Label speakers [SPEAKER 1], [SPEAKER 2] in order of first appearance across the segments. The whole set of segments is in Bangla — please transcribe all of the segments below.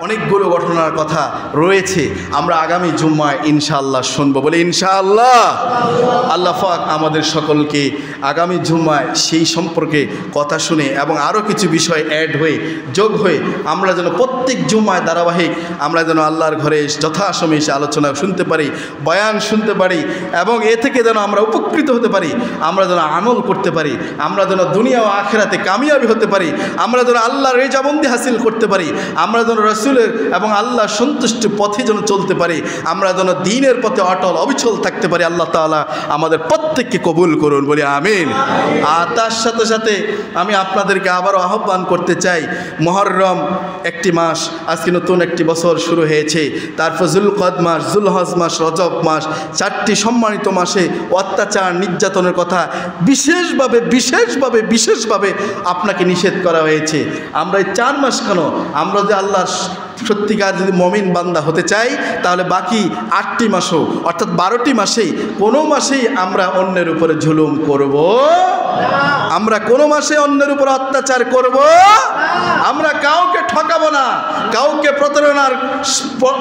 [SPEAKER 1] অনেকগুলো ঘটনার কথা রয়েছে, আমরা আগামী জুম্মায় ইনশাআল্লাহ শুনবো। বলে ইনশাআল্লাহ। আল্লাহ পাক আমাদের সকলকে আগামী জুম্মায় সেই সম্পর্কে কথা শুনে এবং আরও কিছু বিষয় অ্যাড হয়ে যোগ হয়ে আমরা যেন প্রত্যেক জুম্মায় ধারাবাহিক আমরা যেন আল্লাহর ঘরে যথাসময়ে এসে আলোচনা শুনতে পারি, বয়ান শুনতে পারি এবং এ থেকে যেন আমরা উপকৃত হতে পারি, আমরা যেন আমল করতে পারি, আমরা যেন দুনিয়া ও আখিরাতে কামিয়াবি হতে পারি, আমরা যেন আল্লাহর রেজামন্দি হাসিল করতে পারি, আমরা যেন রাসূলের এবং আল্লাহ সন্তুষ্টি পথে যেন চলতে পারি, আমরা যেন দ্বীনের পথে অটল অবিচল থাকতে পারি। আল্লাহ তাআলা আমাদের প্রত্যেককে কবুল করুন, বলি আমিন। আর তার সাথে সাথে আমি আপনাদেরকে আবারও আহ্বান করতে চাই, মুহররম একটি মাস, আজকে নতুন একটি বছর শুরু হয়েছে, তারপর যুলকদ মাস, যুলহজ মাস, রজব মাস, 4টি সম্মানিত মাসে অত্যাচার নির্যাতনের কথা বিশেষভাবে আপনাকে নিষেধ করা হয়েছে। আমরা এই 4 মাস কেন, আমরা যে আল্লাহর সত্যিকার যদি মমিন বান্দা হতে চাই তাহলে বাকি 8টি মাসও অর্থাৎ 12টি মাসেই কোনো মাসেই আমরা অন্যের উপরে জুলুম করব, আমরা কোনো মাসে অন্যের উপর অত্যাচার করব, আমরা কাউকে ঠকাবো না, কাউকে প্রতারণার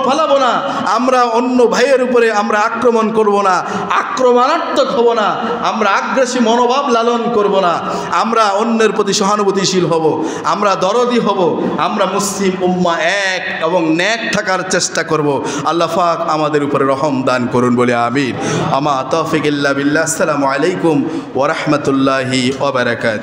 [SPEAKER 1] ফলাবো না, আমরা অন্য ভাইয়ের উপরে আমরা আক্রমণ করব না, আক্রমণাত্মক হব না, আমরা আগ্রাসী মনোভাব লালন করব না, আমরা অন্যের প্রতি সহানুভূতিশীল হব, আমরা দরদি হব, আমরা মুসলিম উম্মাহ এক এবং নেক থাকার চেষ্টা করব। আল্লাহ পাক আমাদের উপরে রহম দান করুন, বলে আমিন। আমা তৌফিক ইল্লা বিল্লাহ। আসসালামু আলাইকুম ওয়া রাহমাতুল্লাহি ওয়া বারাকাতুহু।